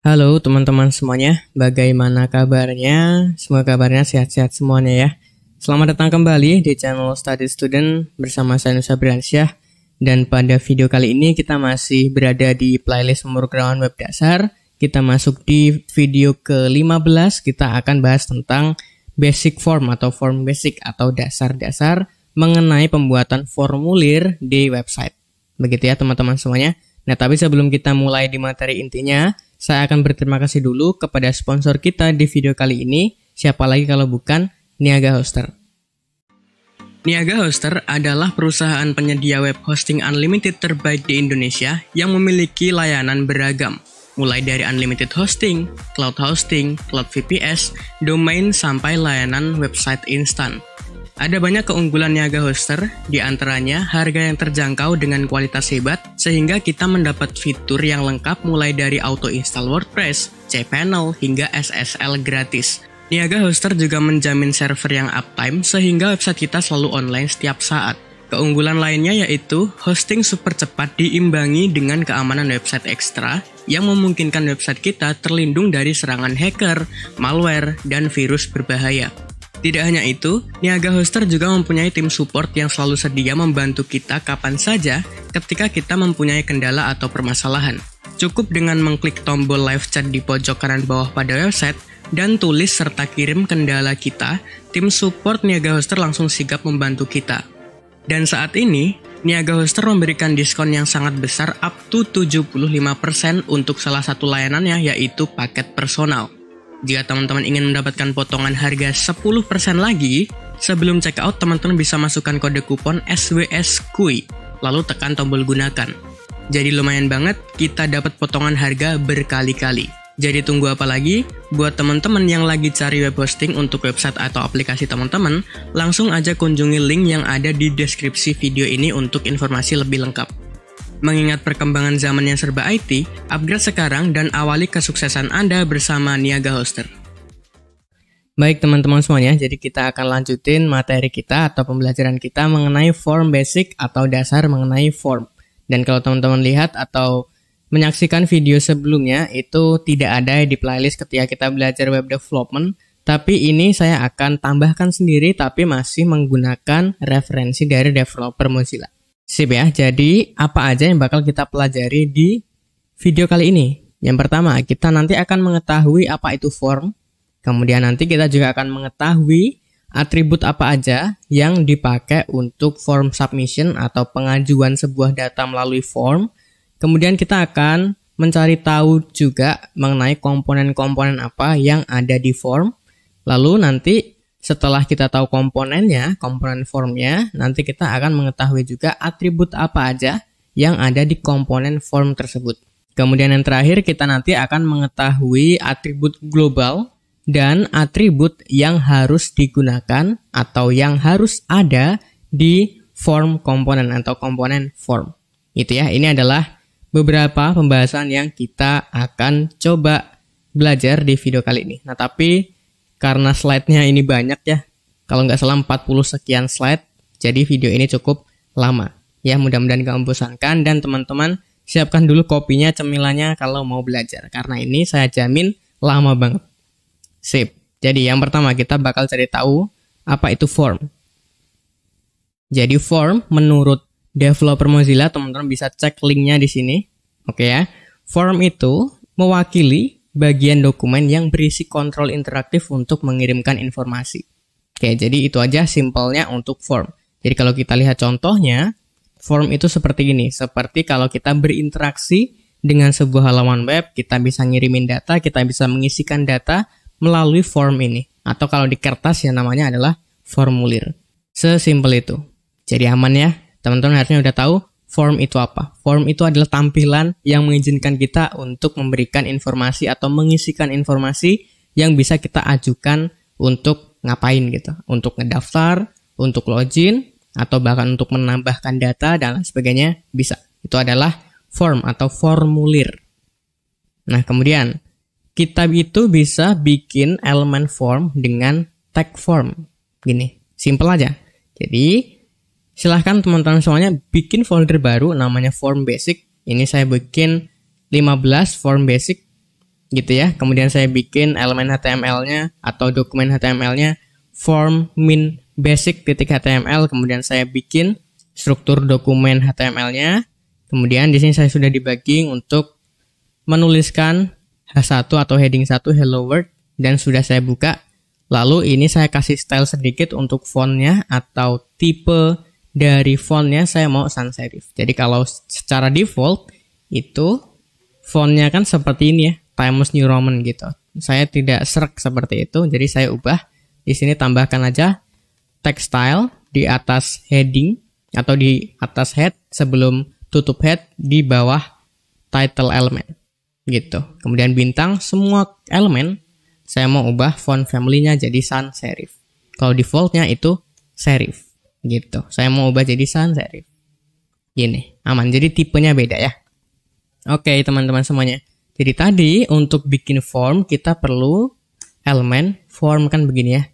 Halo teman-teman semuanya, bagaimana kabarnya? Semoga kabarnya sehat-sehat semuanya ya. Selamat datang kembali di channel Study Student bersama saya Nusa Briansyah. Dan pada video kali ini kita masih berada di playlist pemrograman web dasar. Kita masuk di video ke-15, kita akan bahas tentang basic form atau form basic atau dasar-dasar mengenai pembuatan formulir di website. Begitu ya teman-teman semuanya. Nah, tapi sebelum kita mulai di materi intinya, saya akan berterima kasih dulu kepada sponsor kita di video kali ini. Siapa lagi kalau bukan Niaga Hoster. Niaga Hoster adalah perusahaan penyedia web hosting unlimited terbaik di Indonesia yang memiliki layanan beragam. Mulai dari unlimited hosting, cloud VPS, domain sampai layanan website instan. Ada banyak keunggulan Niaga Hoster, di antaranya harga yang terjangkau dengan kualitas hebat, sehingga kita mendapat fitur yang lengkap mulai dari auto install WordPress, cPanel, hingga SSL gratis. Niaga Hoster juga menjamin server yang uptime, sehingga website kita selalu online setiap saat. Keunggulan lainnya yaitu hosting super cepat diimbangi dengan keamanan website ekstra, yang memungkinkan website kita terlindung dari serangan hacker, malware, dan virus berbahaya. Tidak hanya itu, Niaga Hoster juga mempunyai tim support yang selalu sedia membantu kita kapan saja ketika kita mempunyai kendala atau permasalahan. Cukup dengan mengklik tombol live chat di pojok kanan bawah pada website dan tulis serta kirim kendala kita, tim support Niaga Hoster langsung sigap membantu kita. Dan saat ini, Niaga Hoster memberikan diskon yang sangat besar up to 75% untuk salah satu layanannya yaitu paket personal. Jika teman-teman ingin mendapatkan potongan harga 10% lagi, sebelum check out teman-teman bisa masukkan kode kupon SWSKUI, lalu tekan tombol gunakan. Jadi lumayan banget, kita dapat potongan harga berkali-kali. Jadi tunggu apa lagi? Buat teman-teman yang lagi cari web hosting untuk website atau aplikasi teman-teman, langsung aja kunjungi link yang ada di deskripsi video ini untuk informasi lebih lengkap. Mengingat perkembangan zaman yang serba IT, upgrade sekarang dan awali kesuksesan Anda bersama Niaga Hoster. Baik teman-teman semuanya, jadi kita akan lanjutin materi kita atau pembelajaran kita mengenai form basic atau dasar mengenai form. Dan kalau teman-teman lihat atau menyaksikan video sebelumnya, itu tidak ada di playlist ketika kita belajar web development. Tapi ini saya akan tambahkan sendiri tapi masih menggunakan referensi dari developer Mozilla. Sip ya, jadi apa aja yang bakal kita pelajari di video kali ini? Yang pertama, kita nanti akan mengetahui apa itu form. Kemudian nanti kita juga akan mengetahui atribut apa aja yang dipakai untuk form submission atau pengajuan sebuah data melalui form. Kemudian kita akan mencari tahu juga mengenai komponen-komponen apa yang ada di form. Lalu nanti setelah kita tahu komponennya, komponen formnya, nanti kita akan mengetahui juga atribut apa aja yang ada di komponen form tersebut. Kemudian yang terakhir, kita nanti akan mengetahui atribut global dan atribut yang harus digunakan atau yang harus ada di form komponen atau komponen form. Itu ya, ini adalah beberapa pembahasan yang kita akan coba belajar di video kali ini. Nah, tapi karena slide-nya ini banyak ya, kalau nggak salah 40 sekian slide, jadi video ini cukup lama. Ya, mudah-mudahan nggak membosankan dan teman-teman siapkan dulu kopinya, cemilannya kalau mau belajar. Karena ini saya jamin lama banget. Sip. Jadi yang pertama kita bakal cari tahu apa itu form. Jadi form menurut developer Mozilla, teman-teman bisa cek linknya di sini. Oke ya. Form itu mewakili bagian dokumen yang berisi kontrol interaktif untuk mengirimkan informasi. Oke, jadi itu aja simpelnya untuk form. Jadi kalau kita lihat contohnya, form itu seperti ini. Seperti kalau kita berinteraksi dengan sebuah halaman web, kita bisa ngirimin data, kita bisa mengisikan data melalui form ini. Atau kalau di kertas ya namanya adalah formulir. Sesimpel itu. Jadi aman ya, teman-teman harusnya udah tahu form itu apa? Form itu adalah tampilan yang mengizinkan kita untuk memberikan informasi atau mengisikan informasi yang bisa kita ajukan untuk ngapain gitu. Untuk ngedaftar, untuk login, atau bahkan untuk menambahkan data dan lain sebagainya bisa. Itu adalah form atau formulir. Nah, kemudian kita itu bisa bikin elemen form dengan tag form. Gini, simple aja. Jadi silahkan teman-teman semuanya bikin folder baru namanya form basic. Ini saya bikin 15 form basic. gitu ya. Kemudian saya bikin elemen HTML-nya atau dokumen HTML-nya form min basic .html. Kemudian saya bikin struktur dokumen HTML-nya. Kemudian di sini saya sudah debugging untuk menuliskan H1 atau heading 1 hello world dan sudah saya buka. Lalu ini saya kasih style sedikit untuk fontnya atau tipe dari fontnya saya mau sans serif. Jadi kalau secara default itu fontnya kan seperti ini ya, Times New Roman gitu. Saya tidak serak seperti itu, jadi saya ubah. Di sini tambahkan aja text style di atas heading atau di atas head sebelum tutup head di bawah title element gitu. Kemudian bintang semua elemen saya mau ubah font family-nya jadi sans serif. Kalau default-nya itu serif gitu. Saya mau ubah jadi sans serif. Gini, aman. Jadi tipenya beda ya. Oke, teman-teman semuanya. Jadi tadi untuk bikin form kita perlu elemen form kan begini ya.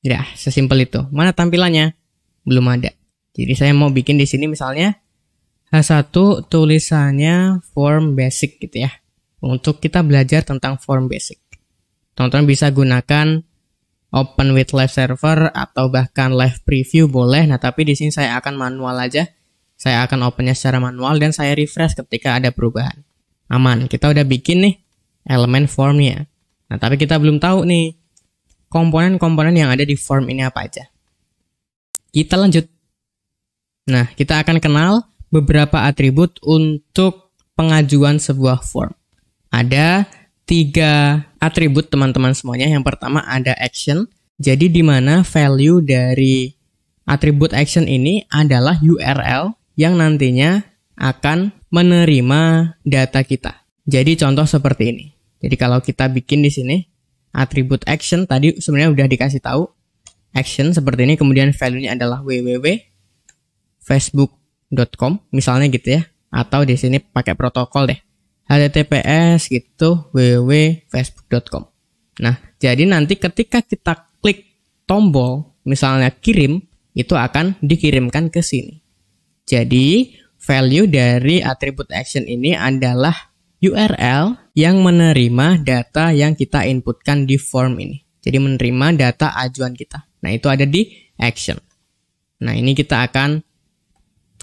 Ya, sesimpel itu. Mana tampilannya? Belum ada. Jadi saya mau bikin di sini misalnya H1 tulisannya form basic gitu ya. Untuk kita belajar tentang form basic. Teman-teman bisa gunakan open with live server atau bahkan live preview boleh. Nah, tapi di sini saya akan manual aja. Saya akan opennya secara manual dan saya refresh ketika ada perubahan. Aman, kita udah bikin nih elemen formnya. Nah, tapi kita belum tahu nih komponen-komponen yang ada di form ini apa aja. Kita lanjut. Nah, kita akan kenal beberapa atribut untuk pengajuan sebuah form. Ada 3 atribut teman-teman semuanya. Yang pertama ada action. Jadi di mana value dari atribut action ini adalah URL yang nantinya akan menerima data kita. Jadi contoh seperti ini. Jadi kalau kita bikin di sini atribut action tadi sebenarnya udah dikasih tahu action seperti ini, kemudian value-nya adalah www.facebook.com misalnya gitu ya. Atau di sini pakai protokol deh. HTTPS gitu www.facebook.com. Nah, jadi nanti ketika kita klik tombol misalnya kirim, itu akan dikirimkan ke sini. Jadi, value dari atribut action ini adalah URL yang menerima data yang kita inputkan di form ini. Jadi menerima data ajuan kita. Nah, itu ada di action. Nah, ini kita akan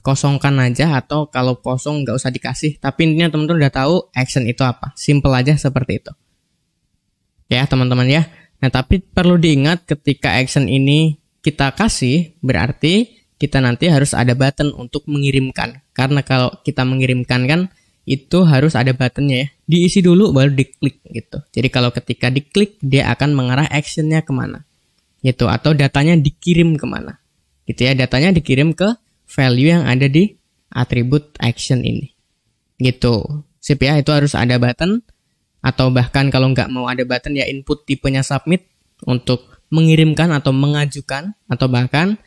kosongkan aja atau kalau kosong nggak usah dikasih. Tapi intinya teman-teman udah tahu action itu apa. Simple aja seperti itu. Ya teman-teman ya. Nah tapi perlu diingat ketika action ini kita kasih berarti kita nanti harus ada button untuk mengirimkan. Karena kalau kita mengirimkan kan itu harus ada buttonnya ya. Diisi dulu baru diklik gitu. Jadi kalau ketika diklik dia akan mengarah actionnya kemana. Gitu. Atau datanya dikirim kemana. Gitu ya. Datanya dikirim ke value yang ada di atribut action ini. Gitu. Sip ya, itu harus ada button. Atau bahkan kalau nggak mau ada button ya input tipenya submit untuk mengirimkan atau mengajukan. Atau bahkan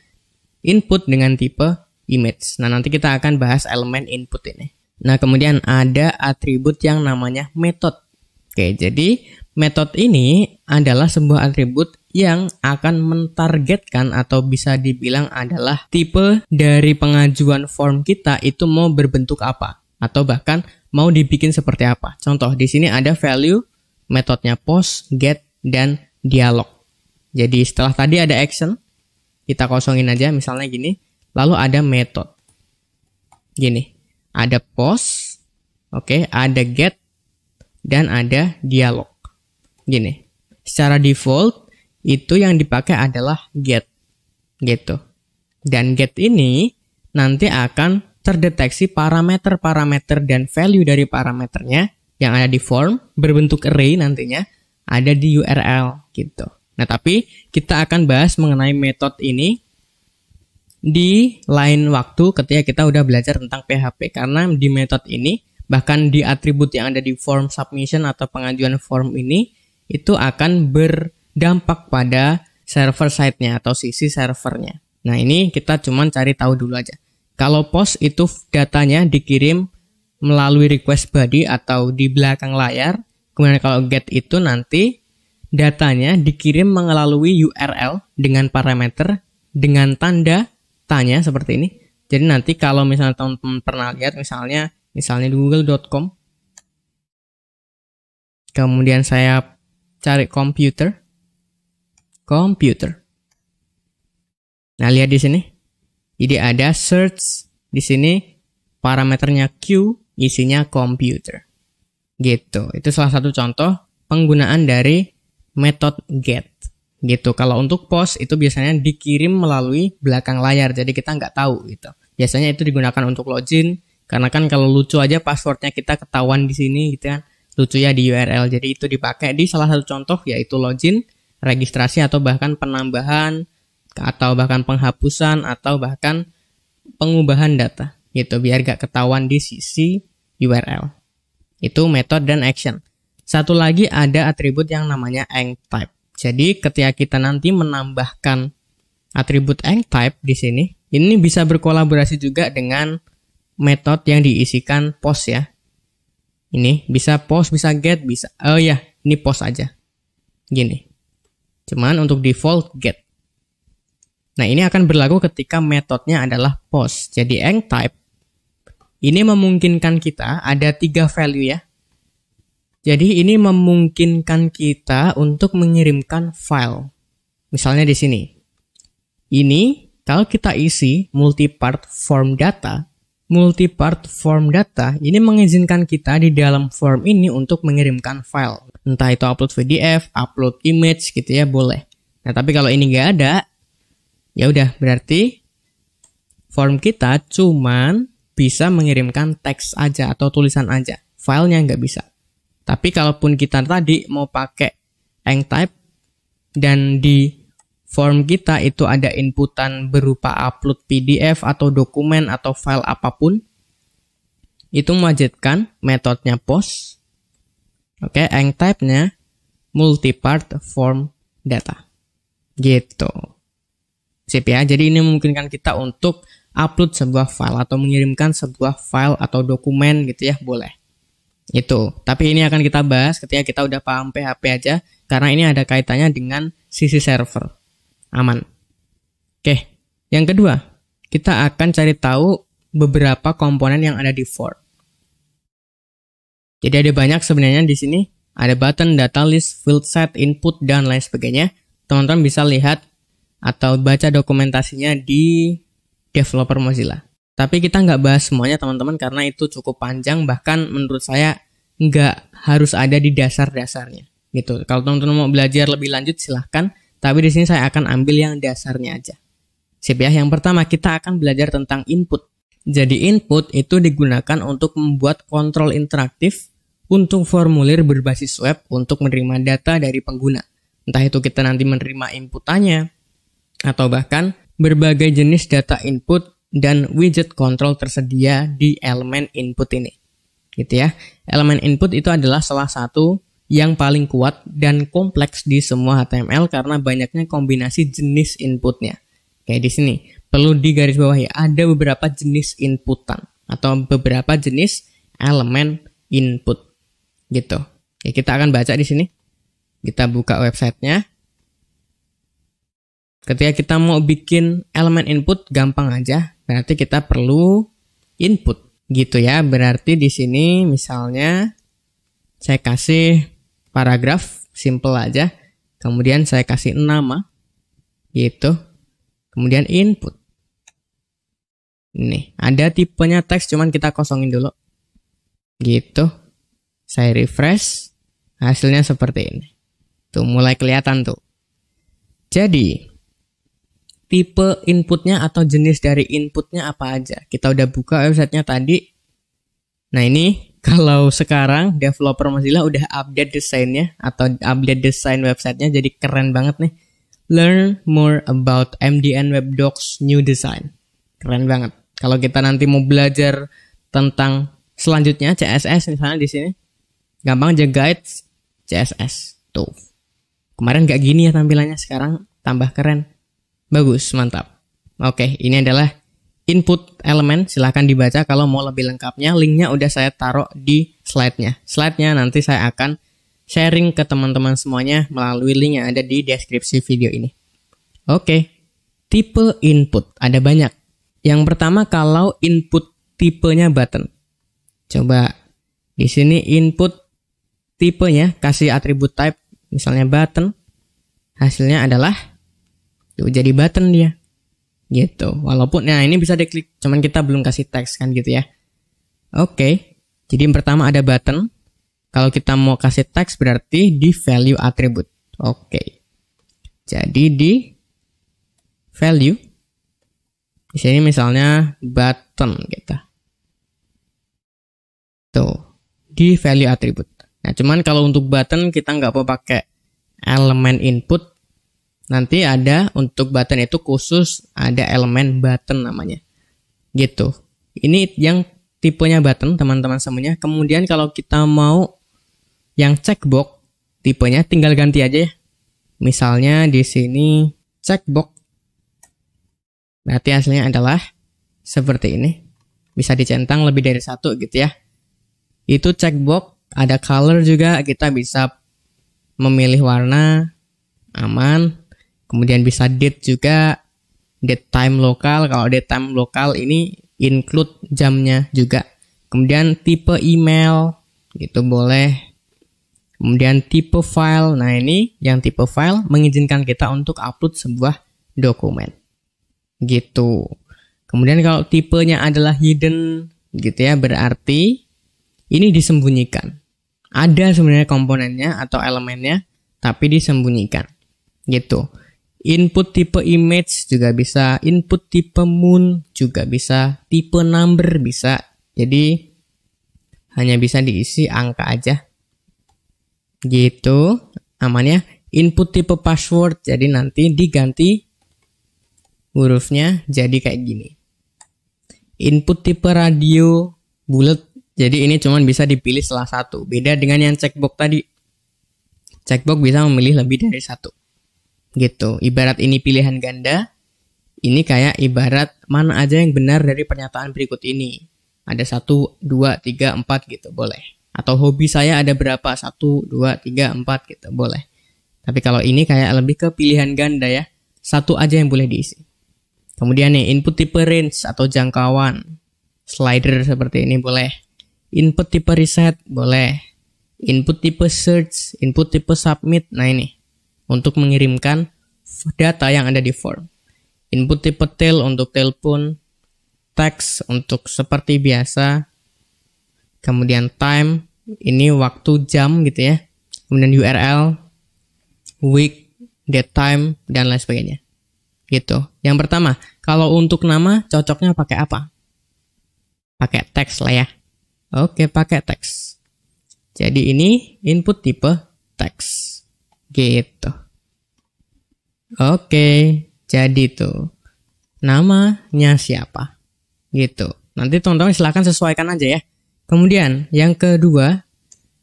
input dengan tipe image. Nah, nanti kita akan bahas elemen input ini. Nah, kemudian ada atribut yang namanya method. Oke, jadi method ini adalah sebuah atribut yang akan mentargetkan atau bisa dibilang adalah tipe dari pengajuan form kita itu mau berbentuk apa atau bahkan mau dibikin seperti apa. Contoh di sini ada value metodenya post, get, dan dialog. Jadi setelah tadi ada action, kita kosongin aja misalnya gini, lalu ada method. Gini, ada post, oke, ada get, dan ada dialog. Gini, secara default itu yang dipakai adalah get gitu. Dan get ini nanti akan terdeteksi parameter-parameter dan value dari parameternya yang ada di form berbentuk array nantinya ada di URL gitu. Nah, tapi kita akan bahas mengenai metode ini di lain waktu ketika kita udah belajar tentang PHP karena di metode ini bahkan di atribut yang ada di form submission atau pengajuan form ini itu akan berdampak pada server side-nya atau sisi servernya. Nah, ini kita cuman cari tahu dulu aja. Kalau post itu datanya dikirim melalui request body atau di belakang layar. Kemudian kalau get itu nanti datanya dikirim melalui URL dengan parameter dengan tanda tanya seperti ini. Jadi nanti kalau misalnya teman-teman pernah lihat misalnya di google.com Kemudian saya cari computer. Nah, lihat di sini. Jadi ada search di sini, parameternya Q, isinya computer. Gitu. Itu salah satu contoh penggunaan dari method get. Gitu. Kalau untuk post itu biasanya dikirim melalui belakang layar, jadi kita nggak tahu gitu. Biasanya itu digunakan untuk login, karena kan kalau lucu aja passwordnya kita ketahuan di sini gitu kan. Lucu ya di URL. Jadi itu dipakai di salah satu contoh, yaitu login, registrasi, atau bahkan penambahan, atau bahkan penghapusan, atau bahkan pengubahan data gitu, biar gak ketahuan di sisi URL. Itu method dan action. Satu lagi ada atribut yang namanya enctype. Jadi ketika kita nanti menambahkan atribut enctype di sini, ini bisa berkolaborasi juga dengan metode yang diisikan post ya. Ini bisa post, bisa get, bisa. Oh ya, ini post aja. Gini. Cuman untuk default get. Nah, ini akan berlaku ketika metodenya adalah post. Jadi enctype ini memungkinkan kita ada 3 value ya. Jadi ini memungkinkan kita untuk mengirimkan file. Misalnya di sini. Ini kalau kita isi multipart form data ini mengizinkan kita di dalam form ini untuk mengirimkan file. Entah itu upload PDF, upload image gitu ya, boleh. Nah, tapi kalau ini nggak ada, ya udah berarti form kita cuman bisa mengirimkan teks aja atau tulisan aja. Filenya nggak bisa. Tapi kalaupun kita tadi mau pakai enctype dan di form kita itu ada inputan berupa upload PDF atau dokumen atau file apapun, itu mewajibkan metodenya post. Oke, enctype-nya multipart form data. Gitu. Sip ya, jadi ini memungkinkan kita untuk upload sebuah file atau mengirimkan sebuah file atau dokumen gitu ya, boleh. Itu. Tapi ini akan kita bahas ketika kita udah paham PHP aja, karena ini ada kaitannya dengan sisi server. Aman. Oke, yang kedua, kita akan cari tahu beberapa komponen yang ada di form. Jadi ada banyak sebenarnya di sini, ada button, data list, field set, input, dan lain sebagainya. Teman-teman bisa lihat atau baca dokumentasinya di developer Mozilla. Tapi kita nggak bahas semuanya teman-teman karena itu cukup panjang, bahkan menurut saya nggak harus ada di dasar-dasarnya. Gitu. Kalau teman-teman mau belajar lebih lanjut silahkan, tapi di sini saya akan ambil yang dasarnya aja. Sip ya, yang pertama kita akan belajar tentang input. Jadi input itu digunakan untuk membuat kontrol interaktif untuk formulir berbasis web untuk menerima data dari pengguna. Entah itu kita nanti menerima inputannya, atau bahkan berbagai jenis data input dan widget kontrol tersedia di elemen input ini. Gitu ya. Elemen input itu adalah salah satu yang paling kuat dan kompleks di semua HTML karena banyaknya kombinasi jenis inputnya. Kayak di sini, perlu digarisbawahi ada beberapa jenis inputan atau beberapa jenis elemen input. Gitu. Ya, kita akan baca di sini. Kita buka websitenya. Ketika kita mau bikin elemen input gampang aja, berarti kita perlu input. Gitu ya, berarti di sini misalnya saya kasih paragraf, simple aja. Kemudian saya kasih nama, gitu. Kemudian input. Nih, ada tipenya teks, cuman kita kosongin dulu. Gitu. Saya refresh, hasilnya seperti ini. Tuh, mulai kelihatan tuh. Jadi, tipe inputnya atau jenis dari inputnya apa aja. Kita udah buka websitenya tadi. Nah, ini kalau sekarang developer Mozilla udah update desainnya atau update desain websitenya, jadi keren banget nih. Learn more about MDN Web Docs new design. Keren banget. Kalau kita nanti mau belajar tentang selanjutnya CSS misalnya di sini, gampang aja guide CSS. Tuh. Kemarin nggak gini ya tampilannya, sekarang tambah keren. Bagus, mantap. Oke, ini adalah input elemen, silahkan dibaca kalau mau lebih lengkapnya. Linknya udah saya taruh di slide-nya. Slide-nya nanti saya akan sharing ke teman-teman semuanya melalui link yang ada di deskripsi video ini. Oke, tipe input ada banyak. Yang pertama kalau input tipenya button. Coba di sini input tipenya, kasih atribut type, misalnya button, hasilnya adalah tuh jadi button dia. Gitu. Walaupun nah ini bisa diklik, cuman kita belum kasih teks kan gitu ya. Oke. Jadi yang pertama ada button. Kalau kita mau kasih teks berarti di value atribut. Oke. Jadi di value di sini misalnya button gitu. Tuh, di value atribut. Nah, cuman kalau untuk button kita nggak mau pakai elemen input. Nanti ada untuk button itu khusus ada elemen button namanya. Gitu. Ini yang tipenya button, teman-teman semuanya. Kemudian kalau kita mau yang checkbox tipenya tinggal ganti aja ya. Misalnya di sini checkbox. Berarti hasilnya adalah seperti ini. Bisa dicentang lebih dari satu gitu ya. Itu checkbox, ada color juga, kita bisa memilih warna, aman. Kemudian bisa date juga, date time lokal. Kalau date time lokal ini include jamnya juga. Kemudian tipe email, gitu boleh. Kemudian tipe file, nah ini yang tipe file mengizinkan kita untuk upload sebuah dokumen. Gitu. Kemudian kalau tipenya adalah hidden, gitu ya, berarti ini disembunyikan. Ada sebenarnya komponennya atau elemennya, tapi disembunyikan. Gitu. Input tipe image juga bisa, input tipe moon juga bisa, tipe number bisa. Jadi hanya bisa diisi angka aja. Gitu, aman ya. Input tipe password, jadi nanti diganti hurufnya jadi kayak gini. Input tipe radio bulat, jadi ini cuma bisa dipilih salah satu. Beda dengan yang checkbox tadi. Checkbox bisa memilih lebih dari satu. Gitu, ibarat ini pilihan ganda, ini kayak ibarat mana aja yang benar dari pernyataan berikut ini. Ada 1, 2, 3, 4 gitu, boleh. Atau hobi saya ada berapa? 1, 2, 3, 4 gitu, boleh. Tapi kalau ini kayak lebih ke pilihan ganda ya, satu aja yang boleh diisi. Kemudian nih, input tipe range atau jangkauan, slider seperti ini boleh. Input tipe reset, boleh. Input tipe search, input tipe submit, nah ini. Untuk mengirimkan data yang ada di form. Input tipe tel untuk telepon, text untuk seperti biasa, kemudian time, ini waktu jam gitu ya, kemudian URL, week, date time, dan lain sebagainya. Gitu. Yang pertama, kalau untuk nama cocoknya pakai apa? Pakai teks lah ya. Oke, pakai teks. Jadi ini input tipe teks. Gitu. Oke, jadi tuh namanya siapa? Gitu. Nanti teman-teman silahkan sesuaikan aja ya. Kemudian yang kedua,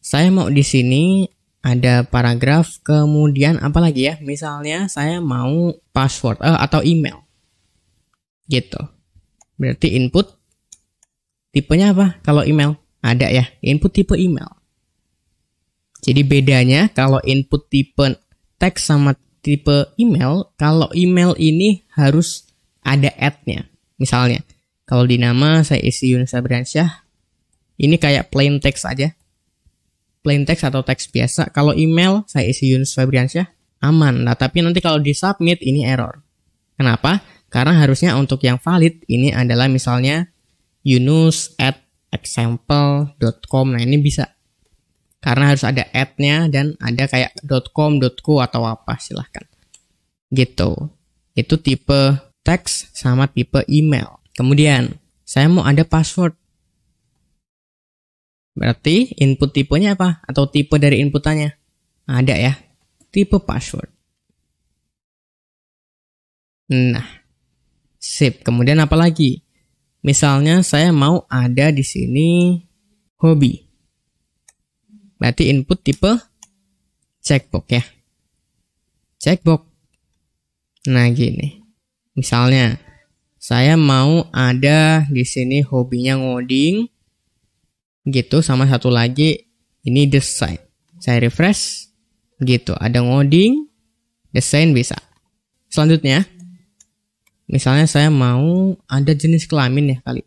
saya mau di sini ada paragraf, kemudian apa lagi ya? Misalnya saya mau password atau email. Gitu. Berarti input tipenya apa? Kalau email ada ya, input tipe email. Jadi bedanya kalau input tipe teks sama tipe email, kalau email ini harus ada add-nya. Misalnya, kalau di nama saya isi Yunus Abriansyah, ini kayak plain text aja. Plain text atau teks biasa. Kalau email saya isi Yunus Abriansyah, aman. Nah, tapi nanti kalau di submit ini error. Kenapa? Karena harusnya untuk yang valid ini adalah misalnya yunus@example.com. Nah, ini bisa. Karena harus ada add-nya dan ada kayak .com, .co atau apa, silahkan. Gitu. Itu tipe teks sama tipe email. Kemudian, saya mau ada password. Berarti input tipenya apa? Atau tipe dari inputannya? Ada ya. Tipe password. Nah, sip. Kemudian apa lagi? Misalnya saya mau ada di sini hobi. Berarti input tipe checkbox ya. Checkbox. Nah, gini. Misalnya saya mau ada di sini hobinya ngoding. Gitu, sama satu lagi ini desain. Saya refresh. Gitu, ada ngoding, desain bisa. Selanjutnya, misalnya saya mau ada jenis kelamin ya kali.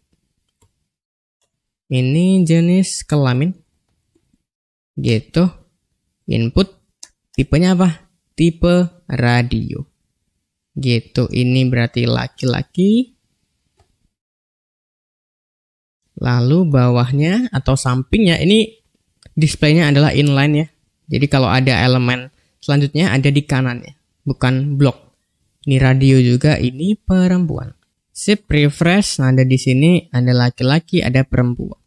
Ini jenis kelamin. Gitu. Input tipenya apa? Tipe radio. Gitu, ini berarti laki-laki. Lalu bawahnya atau sampingnya ini displaynya adalah inline ya. Jadi kalau ada elemen selanjutnya ada di kanannya, bukan blok. Ini radio juga, ini perempuan. Sip, refresh. Nah, ada di sini ada laki-laki, ada perempuan.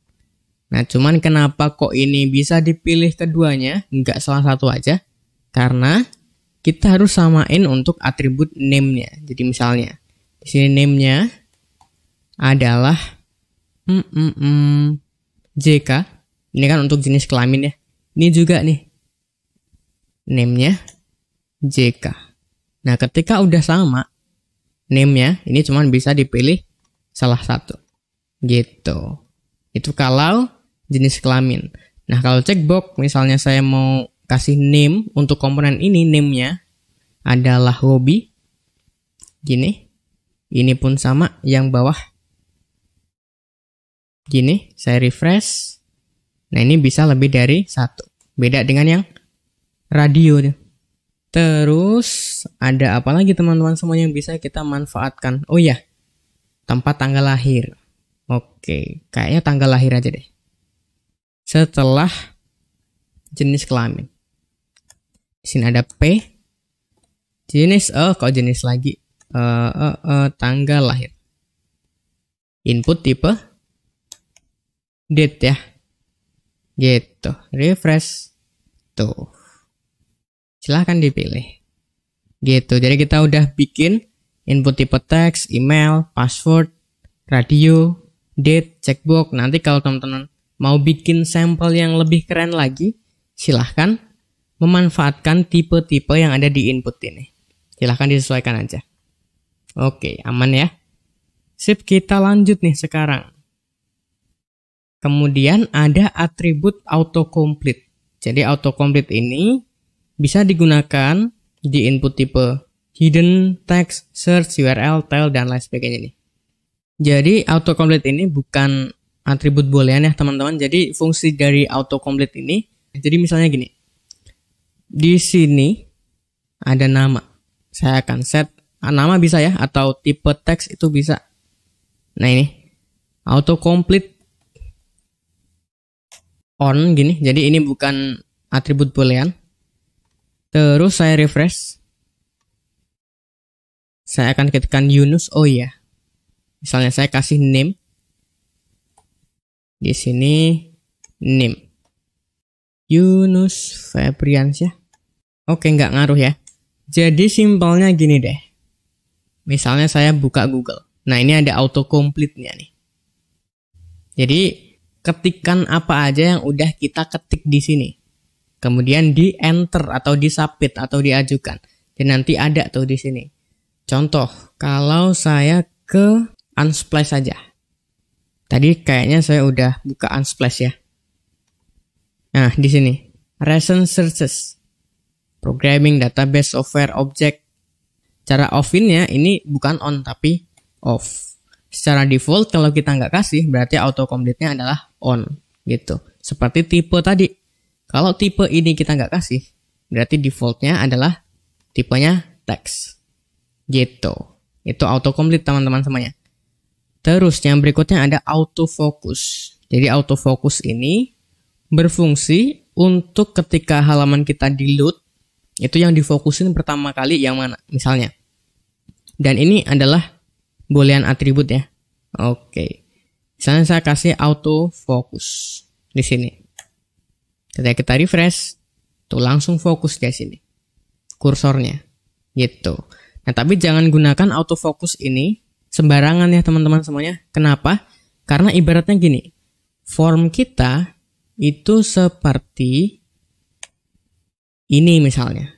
Nah, cuman kenapa kok ini bisa dipilih keduanya, nggak salah satu aja? Karena kita harus samain untuk atribut name-nya. Jadi misalnya di sini name-nya adalah JK. Ini kan untuk jenis kelamin ya. Ini juga nih name-nya JK. Nah, ketika udah sama name-nya, ini cuman bisa dipilih salah satu. Gitu. Itu kalau jenis kelamin. Nah, kalau checkbox, misalnya saya mau kasih name untuk komponen ini, name-nya adalah hobi. Gini. Ini pun sama, yang bawah. Gini, saya refresh. Nah, ini bisa lebih dari satu. Beda dengan yang radio. Terus, ada apa lagi teman-teman semua yang bisa kita manfaatkan? Oh ya, tempat tanggal lahir. Oke, kayaknya tanggal lahir aja deh. Setelah jenis kelamin. Di sini ada P. Jenis, kok jenis lagi? Tanggal lahir. Input tipe date ya. Gitu. Refresh. Tuh. Silahkan dipilih. Gitu. Jadi kita udah bikin input tipe teks, email, password, radio, date, checkbox. Nanti kalau teman-teman mau bikin sampel yang lebih keren lagi, silahkan memanfaatkan tipe-tipe yang ada di input ini. Silahkan disesuaikan aja. Oke, aman ya. Sip, kita lanjut nih sekarang. Kemudian ada atribut autocomplete. Jadi autocomplete ini bisa digunakan di input tipe hidden, text, search, URL, tail, dan lain sebagainya nih. Jadi autocomplete ini bukan atribut boolean ya teman-teman. Jadi fungsi dari autocomplete ini, jadi misalnya gini. Di sini ada nama. Saya akan set nama bisa ya, atau tipe teks itu bisa. Nah ini autocomplete on gini. Jadi ini bukan atribut boolean. Terus saya refresh. Saya akan ketikkan Yunus. Oh iya. Misalnya saya kasih name. Di sini name Yunus Febriansyah. Oke, nggak ngaruh ya. Jadi simpelnya gini deh. Misalnya saya buka Google. Nah, ini ada autocomplete-nya nih. Jadi ketikan apa aja yang udah kita ketik di sini. Kemudian di enter atau di submit atau diajukan. Dan nanti ada tuh di sini. Contoh, kalau saya ke Unsplash saja. Tadi kayaknya saya udah buka Unsplash ya. Nah, di sini recent searches, programming, database, software, object. Cara off-in-nya ini bukan on tapi off. Secara default kalau kita nggak kasih berarti autocomplete-nya adalah on gitu. Seperti tipe tadi. Kalau tipe ini kita nggak kasih berarti default-nya adalah tipenya text. Gitu. Itu autocomplete teman-teman semuanya. Terus yang berikutnya ada autofocus. Jadi autofocus ini berfungsi untuk ketika halaman kita di load, itu yang difokusin pertama kali yang mana misalnya. Dan ini adalah boolean atribut ya. Oke. Misalnya saya kasih autofocus di sini. Ketika kita refresh, tuh langsung fokus di sini. Kursornya. Gitu. Nah, tapi jangan gunakan autofocus ini sembarangan ya teman-teman semuanya. Kenapa? Karena ibaratnya gini. Form kita itu seperti ini misalnya.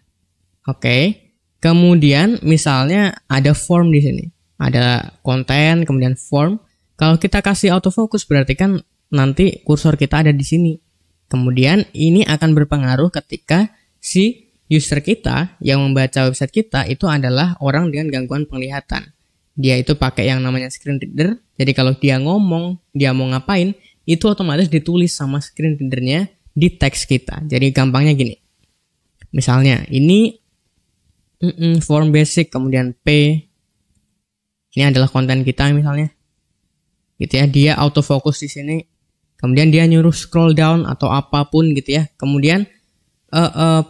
Oke. Kemudian misalnya ada form di sini. Ada konten, kemudian form. Kalau kita kasih autofocus berarti kan nanti kursor kita ada di sini. Kemudian ini akan berpengaruh ketika si user kita yang membaca website kita itu adalah orang dengan gangguan penglihatan. Dia itu pakai yang namanya screen reader. Jadi kalau dia ngomong, dia mau ngapain, itu otomatis ditulis sama screen readernya di teks kita. Jadi gampangnya gini. Misalnya ini form basic, kemudian P. Ini adalah konten kita misalnya. Gitu ya, dia autofocus di sini. Kemudian dia nyuruh scroll down atau apapun gitu ya. Kemudian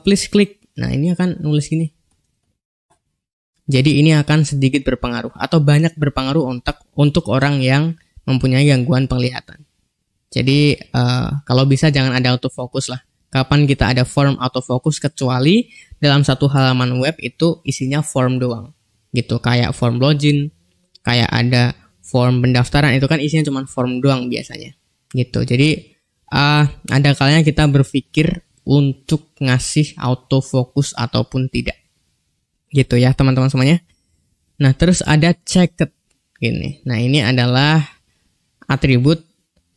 please click. Nah, ini akan nulis gini. Jadi ini akan sedikit berpengaruh atau banyak berpengaruh untuk orang yang mempunyai gangguan penglihatan. Jadi kalau bisa jangan ada autofocus lah. Kapan kita ada form autofocus kecuali dalam satu halaman web itu isinya form doang. Gitu, kayak form login, kayak ada form pendaftaran, itu kan isinya cuma form doang biasanya. Gitu. Jadi ada kalanya kita berpikir untuk ngasih autofocus ataupun tidak. Gitu ya teman-teman semuanya. Nah, terus ada checked gini. Nah, ini adalah atribut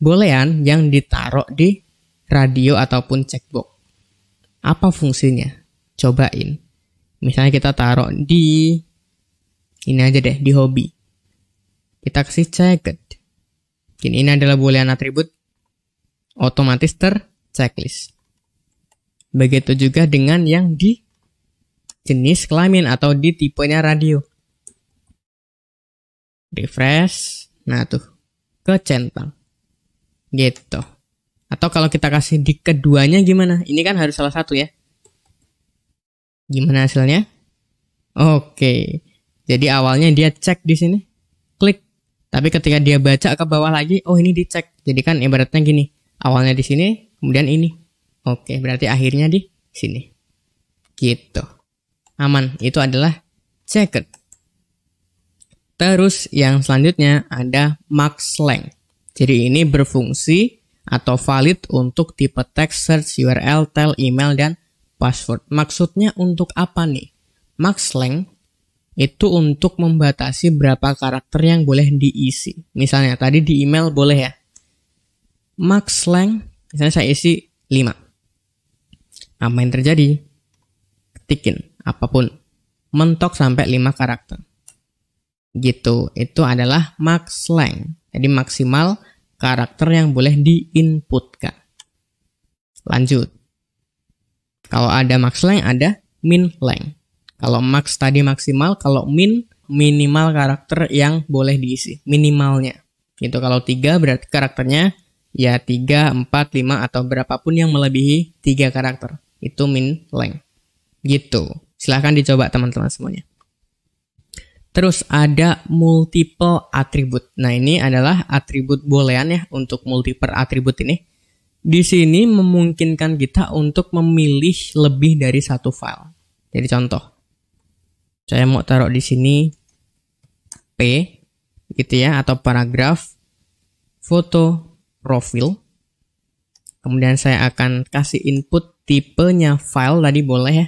boolean yang ditaruh di radio ataupun checkbox. Apa fungsinya? Cobain. Misalnya kita taruh di ini aja deh, di hobi. Kita kasih checked. Ini adalah boolean atribut, otomatis terchecklist. Begitu juga dengan yang di jenis kelamin atau di tipenya radio. Refresh. Nah tuh, kecentang. Gitu. Atau kalau kita kasih di keduanya gimana? Ini kan harus salah satu ya. Gimana hasilnya? Oke. Jadi awalnya dia cek di sini. Klik. Tapi ketika dia baca ke bawah lagi, oh ini dicek. Jadi kan ibaratnya gini. Awalnya di sini, kemudian ini. Oke, berarti akhirnya di sini. Gitu. Aman. Itu adalah checked. Terus yang selanjutnya ada max length. Jadi ini berfungsi atau valid untuk tipe text, search, URL, tel, email, dan password. Maksudnya untuk apa nih? Max length itu untuk membatasi berapa karakter yang boleh diisi. Misalnya tadi di email boleh ya. Max length, misalnya saya isi 5. Apa yang terjadi? Ketikin apapun. Mentok sampai 5 karakter. Gitu. Itu adalah max length. Jadi maksimal karakter yang boleh diinputkan. Lanjut. Kalau ada max length, ada min length. Kalau max tadi maksimal, kalau min minimal karakter yang boleh diisi. Minimalnya. Gitu. Kalau 3 berarti karakternya ya 3, 4, 5 atau berapapun yang melebihi 3 karakter. Itu min length. Gitu. Silahkan dicoba teman-teman semuanya. Terus ada multiple attribute. Nah, ini adalah atribut boolean ya untuk multiple atribut ini. Di sini memungkinkan kita untuk memilih lebih dari satu file. Jadi contoh, saya mau taruh di sini P gitu ya, atau paragraf, foto, profil. Kemudian saya akan kasih input tipenya file tadi boleh ya.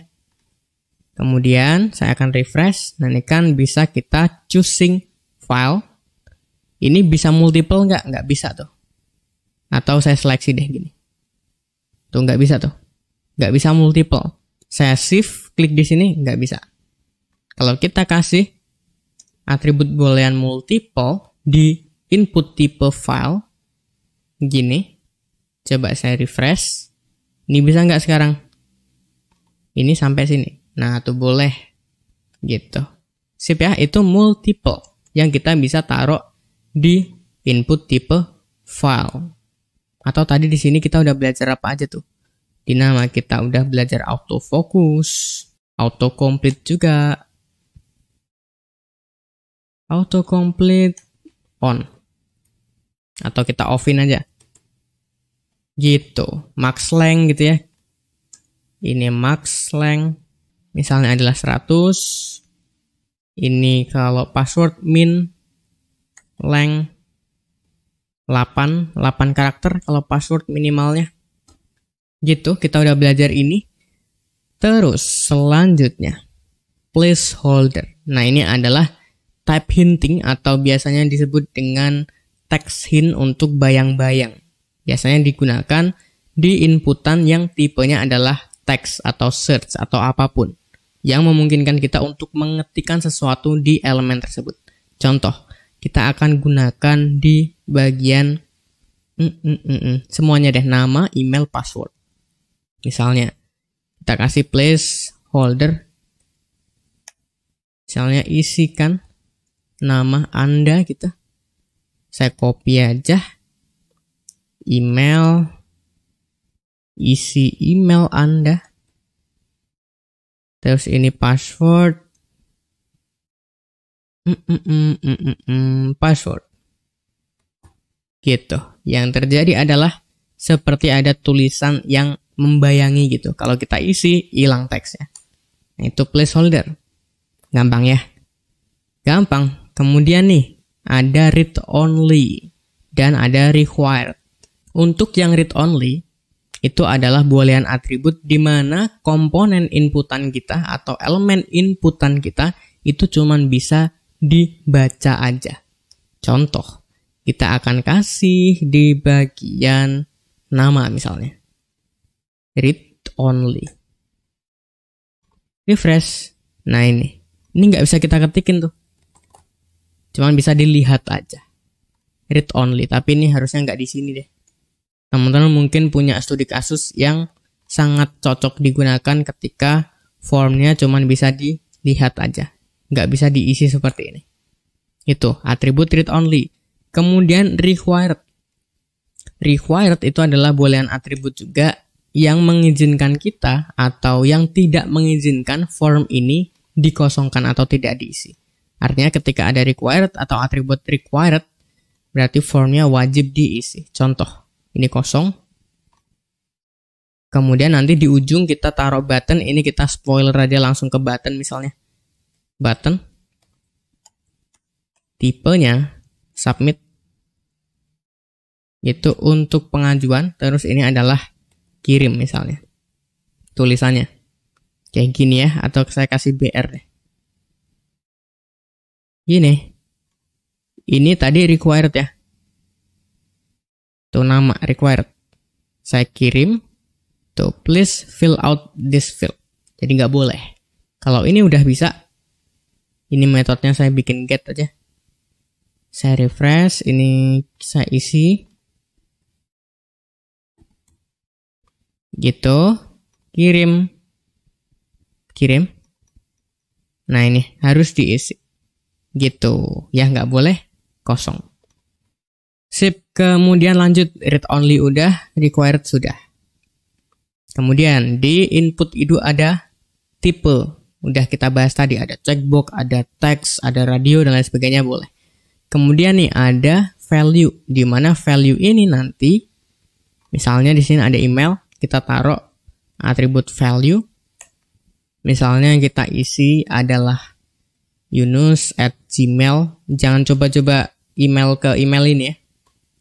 Kemudian saya akan refresh. Nah, ini kan bisa kita choosing file. Ini bisa multiple nggak? Nggak bisa tuh. Atau saya seleksi deh gini. Tuh nggak bisa tuh. Nggak bisa multiple. Saya shift, klik di sini, nggak bisa. Kalau kita kasih atribut boolean multiple di input tipe file, gini. Coba saya refresh. Ini bisa nggak sekarang? Ini sampai sini. Nah, tuh boleh. Gitu. Sip ya, itu multiple yang kita bisa taruh di input tipe file. Atau tadi di sini kita udah belajar apa aja tuh? Di nama kita udah belajar autofocus, autocomplete juga. Autocomplete on. Atau kita offin aja. Gitu. Max length gitu ya. Ini max length. Misalnya adalah 100. Ini kalau password min length 8 karakter kalau password minimalnya. Gitu, kita udah belajar ini. Terus selanjutnya placeholder. Nah, ini adalah type hinting atau biasanya disebut dengan text hint untuk bayang-bayang. Biasanya digunakan di inputan yang tipenya adalah text atau search atau apapun yang memungkinkan kita untuk mengetikkan sesuatu di elemen tersebut. Contoh, kita akan gunakan di bagian semuanya deh, nama, email, password. Misalnya, Kita kasih placeholder. Misalnya isikan nama Anda gitu. Saya copy aja. Email. Isi email Anda. Terus ini password. Password. Gitu. Yang terjadi adalah seperti ada tulisan yang membayangi gitu. Kalau kita isi, hilang teksnya. Nah, itu placeholder. Gampang ya? Gampang. Kemudian nih, ada read only dan ada required. Untuk yang read only, itu adalah boolean atribut di mana komponen inputan kita atau elemen inputan kita itu cuman bisa dibaca aja. Contoh, kita akan kasih di bagian nama misalnya. Read only. Refresh. Nah ini nggak bisa kita ketikin tuh. Cuman bisa dilihat aja. Read only. Tapi ini harusnya nggak di sini deh. Teman-teman mungkin punya studi kasus yang sangat cocok digunakan ketika formnya cuman bisa dilihat aja. Nggak bisa diisi seperti ini. Itu atribut read only. Kemudian required. Required itu adalah boolean atribut juga yang mengizinkan kita atau yang tidak mengizinkan form ini dikosongkan atau tidak diisi. Artinya ketika ada required atau atribut required, berarti formnya wajib diisi. Contoh, ini kosong. Kemudian nanti di ujung kita taruh button, ini kita spoiler aja langsung ke button misalnya. Button. Tipenya submit. Itu untuk pengajuan, terus ini adalah kirim misalnya. Tulisannya. Kayak gini ya, atau saya kasih BR deh. Gini. Ini tadi required ya. Tuh nama required. Saya kirim. Tuh, please fill out this field. Jadi nggak boleh. Kalau ini udah bisa. Ini metodenya saya bikin get aja. Saya refresh, ini saya isi. Gitu, kirim. Nah ini harus diisi. Gitu, ya nggak boleh kosong. Sip, kemudian lanjut read only udah, required sudah. Kemudian di input itu ada tipe. Udah kita bahas tadi, ada checkbox, ada text, ada radio dan lain sebagainya boleh. Kemudian nih ada value, di mana value ini nanti, misalnya di sini ada email. Kita taruh atribut value. Misalnya kita isi adalah yunus@gmail. Jangan coba-coba email ke email ini ya.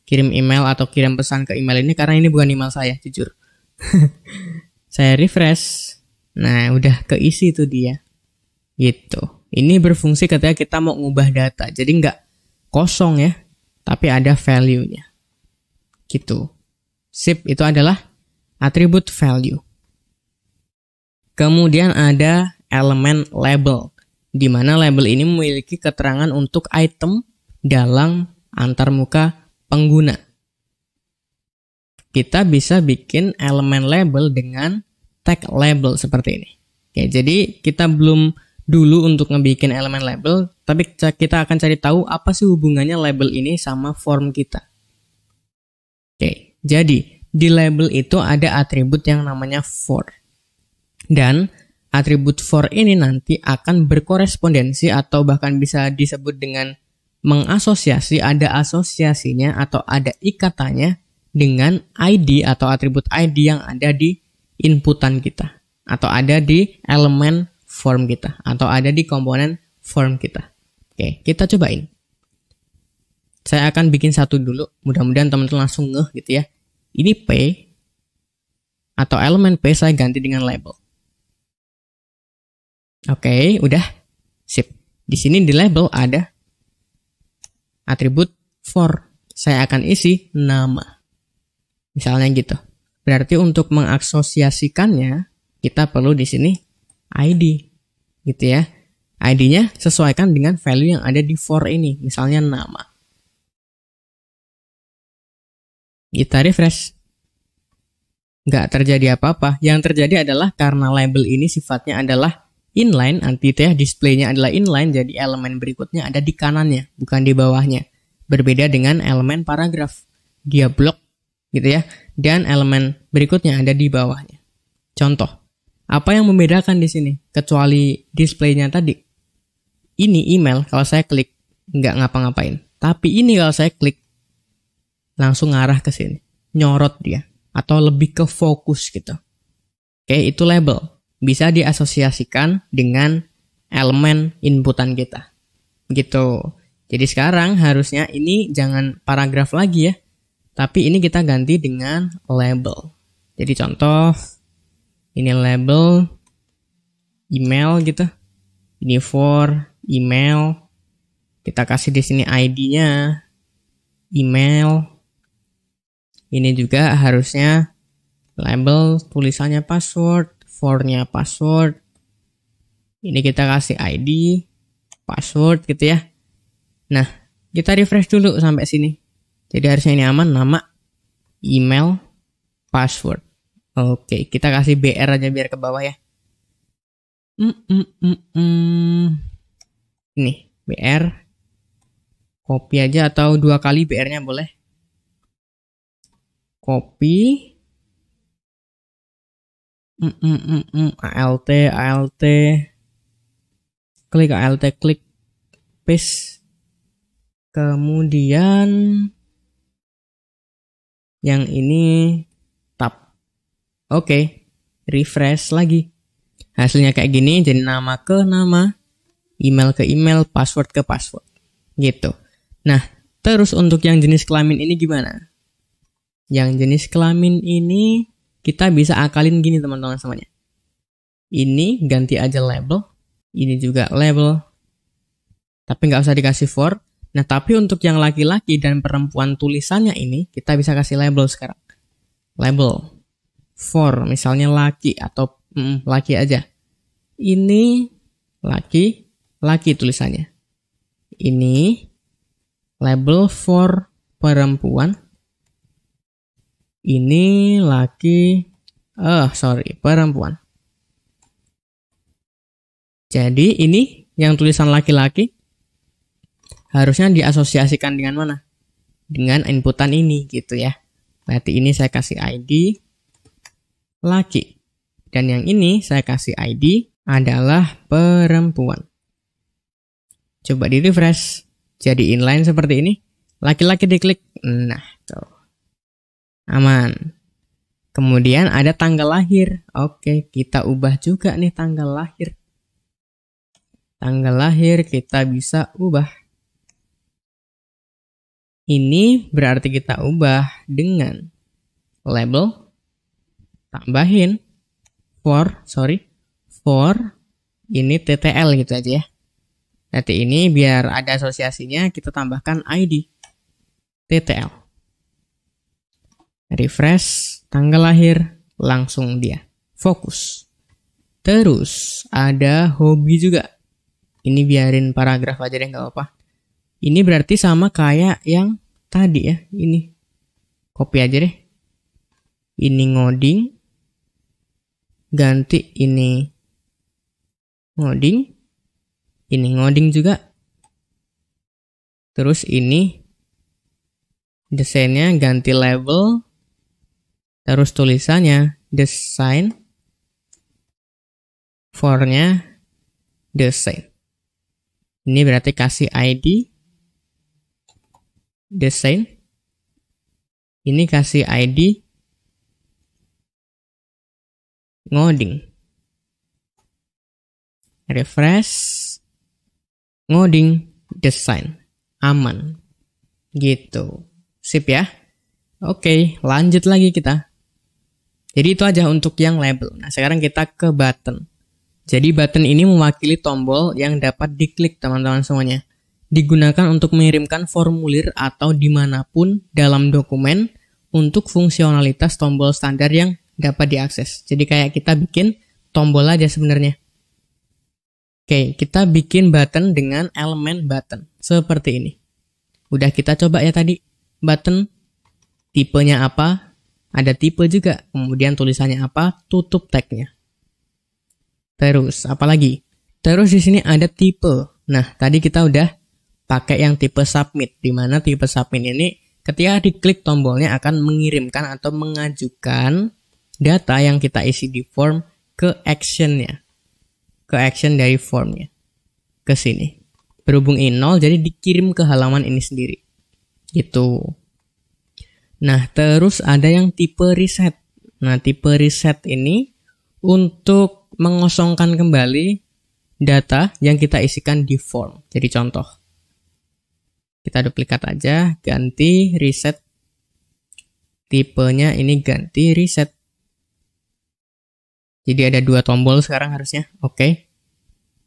Kirim email atau kirim pesan ke email ini karena ini bukan email saya, jujur. Saya refresh. Nah, udah keisi tuh dia. Gitu. Ini berfungsi ketika kita mau ngubah data. Jadi nggak kosong ya, tapi ada value-nya. Gitu. Sip, itu adalah atribut value. Kemudian ada elemen label, di mana label ini memiliki keterangan untuk item dalam antarmuka pengguna. Kita bisa bikin elemen label dengan tag label seperti ini. Oke, jadi kita belum dulu untuk ngebikin elemen label, tapi kita akan cari tahu apa sih hubungannya label ini sama form kita. Oke, jadi di label itu ada atribut yang namanya for. Dan atribut for ini nanti akan berkorespondensi atau bahkan bisa disebut dengan mengasosiasi, ada asosiasinya atau ada ikatannya dengan ID atau atribut ID yang ada di inputan kita. Atau ada di elemen form kita. Atau ada di komponen form kita. Oke, kita cobain. Saya akan bikin satu dulu. Mudah-mudahan teman-teman langsung ngeh gitu ya. Ini P atau elemen P saya ganti dengan label. Oke, udah. Sip. Di sini di label ada atribut for. Saya akan isi nama. Misalnya gitu. Berarti untuk mengasosiasikannya kita perlu di sini ID. Gitu ya. ID-nya sesuaikan dengan value yang ada di for ini. Misalnya nama. Kita refresh. nggak terjadi apa-apa. Yang terjadi adalah karena label ini sifatnya adalah inline, nanti itu ya displaynya adalah inline, jadi elemen berikutnya ada di kanannya, bukan di bawahnya. Berbeda dengan elemen paragraf, dia blok gitu ya, dan elemen berikutnya ada di bawahnya. Contoh, apa yang membedakan di sini? Kecuali displaynya tadi. Ini email, kalau saya klik, nggak ngapa-ngapain. Tapi ini kalau saya klik, langsung ngarah ke sini. Nyorot dia. Atau lebih ke fokus gitu. Oke, itu label. Bisa diasosiasikan dengan elemen inputan kita. Gitu. Jadi sekarang harusnya ini jangan paragraf lagi ya. Tapi ini kita ganti dengan label. Jadi contoh, ini label email gitu. Ini for email. Kita kasih di sini ID-nya email. Ini juga harusnya label tulisannya password, for-nya password. Ini kita kasih ID, password gitu ya. Nah, kita refresh dulu sampai sini. Jadi harusnya ini aman, nama, email, password. Oke, kita kasih BR aja biar ke bawah ya. Ini, BR. Copy aja atau 2 kali BR-nya boleh. Copy. ALT. Klik ALT, klik paste. Kemudian yang ini tab. Oke, refresh lagi. Hasilnya kayak gini, jadi nama ke nama, email ke email, password ke password. Gitu. Nah, terus untuk yang jenis kelamin ini gimana? Yang jenis kelamin ini kita bisa akalin gini teman-teman semuanya. Ini ganti aja label, ini juga label. Tapi nggak usah dikasih for. Nah, tapi untuk yang laki-laki dan perempuan tulisannya ini, kita bisa kasih label sekarang. Label. For, misalnya laki atau laki aja. Ini laki tulisannya. Ini label for perempuan. Ini perempuan. Jadi ini yang tulisan laki-laki harusnya diasosiasikan dengan mana? Dengan inputan ini gitu ya. Berarti ini saya kasih ID laki. Dan yang ini saya kasih ID adalah perempuan. Coba di refresh. Jadi inline seperti ini. Laki-laki diklik. Nah, tuh. Aman. Kemudian ada tanggal lahir. Oke, kita ubah juga nih tanggal lahir. Tanggal lahir kita bisa ubah. Ini berarti kita ubah dengan label. Tambahin for ini TTL gitu aja ya. Nanti ini biar ada asosiasinya kita tambahkan ID TTL. Refresh tanggal lahir, langsung dia fokus. Terus ada hobi juga. Ini biarin paragraf aja deh, nggak apa-apa. Ini berarti sama kayak yang tadi ya. Ini copy aja deh. Ini ngoding, ganti ini ngoding, ini ngoding juga. Terus ini desainnya ganti label. Terus tulisannya design, for-nya design. Ini berarti kasih ID design. Ini kasih ID ngoding. Refresh, ngoding, design. Aman. Gitu. Sip ya. Oke, lanjut lagi kita. Jadi itu aja untuk yang label. Nah, sekarang kita ke button. Jadi button ini mewakili tombol yang dapat diklik teman-teman semuanya. Digunakan untuk mengirimkan formulir atau dimanapun dalam dokumen untuk fungsionalitas tombol standar yang dapat diakses. Jadi kayak kita bikin tombol aja sebenarnya. Oke, kita bikin button dengan elemen button. Seperti ini. Udah kita coba ya tadi. Button, tipenya apa, ada tipe juga. Kemudian tulisannya apa? Tutup tagnya. Terus, apa lagi? Terus di sini ada tipe. Nah, tadi kita udah pakai yang tipe submit, di mana tipe submit ini ketika diklik tombolnya akan mengirimkan atau mengajukan data yang kita isi di form ke actionnya, ke action dari formnya, ke sini. Berhubung ini 0, jadi dikirim ke halaman ini sendiri. Gitu. Nah, terus ada yang tipe reset. Nah, tipe reset ini untuk mengosongkan kembali data yang kita isikan di form. Jadi contoh, kita duplikat aja, ganti reset. Tipenya ini ganti reset. Jadi ada 2 tombol sekarang harusnya. Oke.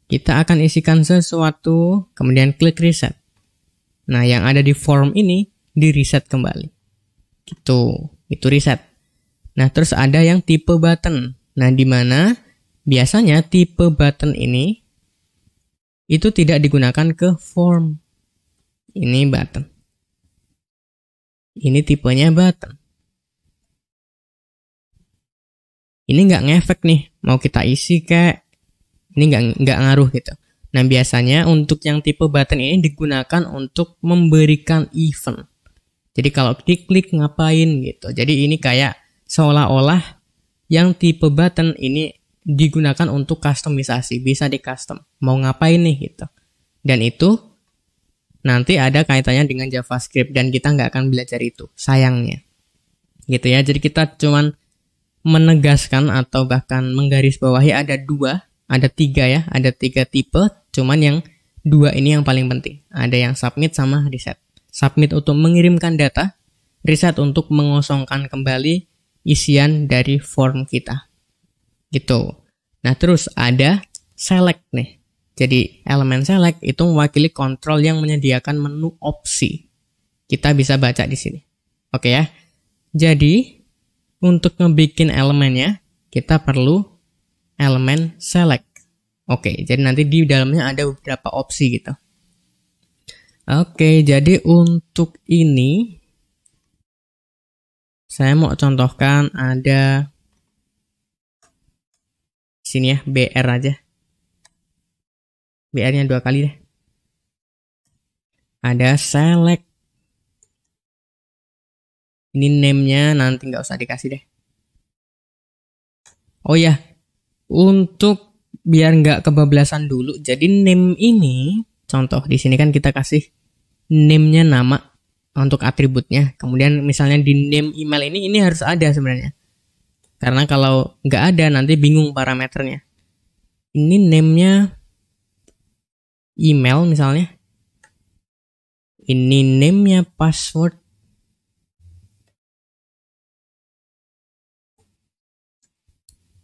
Kita akan isikan sesuatu, kemudian klik reset. Nah, yang ada di form ini di reset kembali. Gitu. Itu reset. Nah, terus ada yang tipe button. Nah, di mana biasanya tipe button ini itu tidak digunakan ke form. Ini button. Ini tipenya button. Ini nggak ngefek nih, mau kita isi kayak ini nggak ngaruh gitu. Nah, biasanya untuk yang tipe button ini digunakan untuk memberikan event. Jadi kalau diklik ngapain gitu. Jadi ini kayak seolah-olah yang tipe button ini digunakan untuk customisasi, bisa di custom. Mau ngapain nih gitu. Dan itu nanti ada kaitannya dengan JavaScript dan kita nggak akan belajar itu, sayangnya. Gitu ya. Jadi kita cuman menegaskan atau bahkan menggarisbawahi ada 3 ya, ada 3 tipe, cuman yang 2 ini yang paling penting. Ada yang submit sama reset. Submit untuk mengirimkan data, reset untuk mengosongkan kembali isian dari form kita. Gitu. Nah, terus ada select nih. Jadi elemen select itu mewakili kontrol yang menyediakan menu opsi. Kita bisa baca di sini. Oke ya. Jadi untuk ngebikin elemennya, kita perlu elemen select. Oke, jadi nanti di dalamnya ada beberapa opsi gitu. Oke, jadi untuk ini, saya mau contohkan ada sini ya, BR aja. BR-nya 2 kali deh. Ada select. Ini name-nya nanti nggak usah dikasih deh. Oh ya, untuk biar nggak kebablasan dulu, jadi name ini, contoh di sini kan kita kasih name-nya nama untuk atributnya. Kemudian misalnya di name email ini harus ada sebenarnya. Karena kalau nggak ada nanti bingung parameternya. Ini name-nya email misalnya. Ini name-nya password.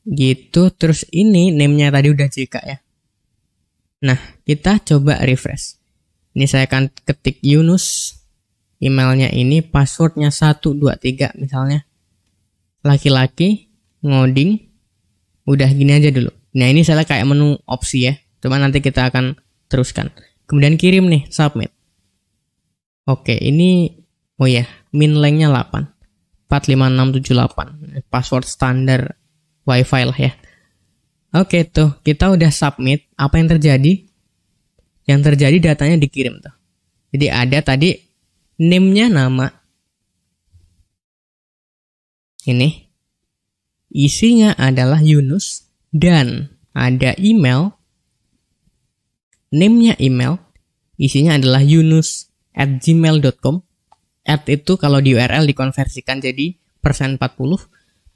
Gitu, terus ini name-nya tadi udah JK ya. Nah, kita coba refresh. Ini saya akan ketik Yunus. Emailnya ini passwordnya 123 misalnya. Laki-laki, ngoding. Udah gini aja dulu. Nah, ini saya kayak menu opsi ya. Cuma nanti kita akan teruskan. Kemudian kirim nih, submit. Oke, ini oh ya, min length-nya 8. 45678. Password standar Wi-Fi lah ya. Oke tuh, kita udah submit. Apa yang terjadi? Yang terjadi datanya dikirim tuh. Jadi ada tadi name-nya nama. Ini. Isinya adalah Yunus dan ada email. Name-nya email. Isinya adalah yunus@gmail.com. At itu kalau di URL dikonversikan jadi %40.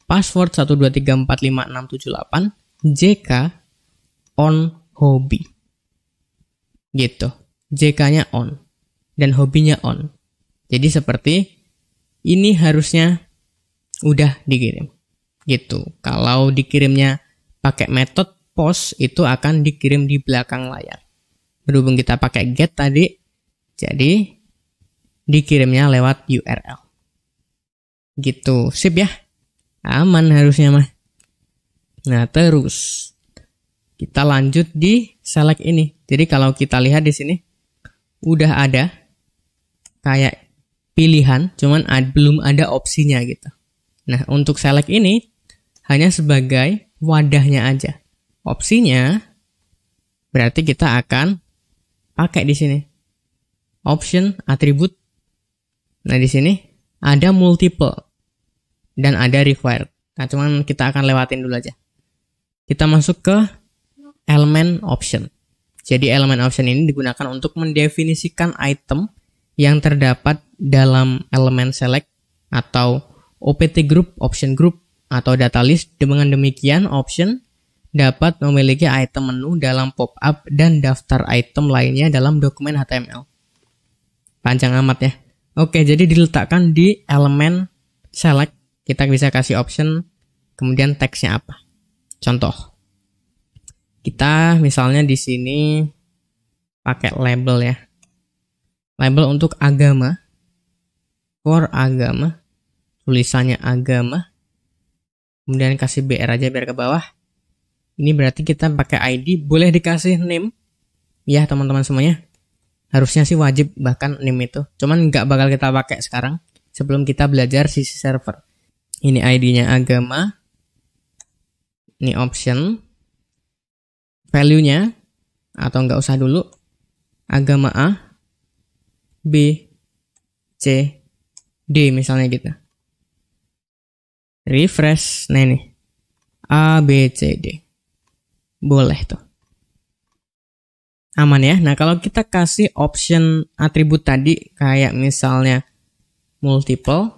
Password 123456678, JK on hobby. Gitu. JK-nya on dan hobinya on. Jadi seperti ini harusnya udah dikirim. Gitu. Kalau dikirimnya pakai metode post itu akan dikirim di belakang layar. Berhubung kita pakai get tadi, jadi dikirimnya lewat URL. Gitu. Sip ya. Aman harusnya mah. Nah, terus kita lanjut di select ini. Jadi kalau kita lihat di sini udah ada kayak pilihan, cuman belum ada opsinya gitu. Nah, untuk select ini hanya sebagai wadahnya aja. Opsinya berarti kita akan pakai di sini. Option, atribut. Nah, di sini ada multiple dan ada required. Nah, cuman kita akan lewatin dulu aja. Kita masuk ke elemen option. Jadi elemen option ini digunakan untuk mendefinisikan item yang terdapat dalam elemen select atau OPT group, option group, atau data list. Dengan demikian, option dapat memiliki item menu dalam pop-up dan daftar item lainnya dalam dokumen HTML. Panjang amat ya. Oke, jadi diletakkan di elemen select. Kita bisa kasih option, kemudian teksnya apa. Contoh, kita misalnya di sini pakai label ya. Label untuk agama, for agama, tulisannya agama, kemudian kasih BR aja biar ke bawah. Ini berarti kita pakai ID, boleh dikasih name ya teman-teman semuanya. Harusnya sih wajib bahkan name itu, cuman nggak bakal kita pakai sekarang sebelum kita belajar sisi server. Ini ID-nya agama, ini option, value-nya atau nggak usah dulu, agama A, B, C, D misalnya gitu. Refresh, nah ini A, B, C, D. Boleh tuh. Aman ya. Nah, kalau kita kasih option atribut tadi kayak misalnya multiple,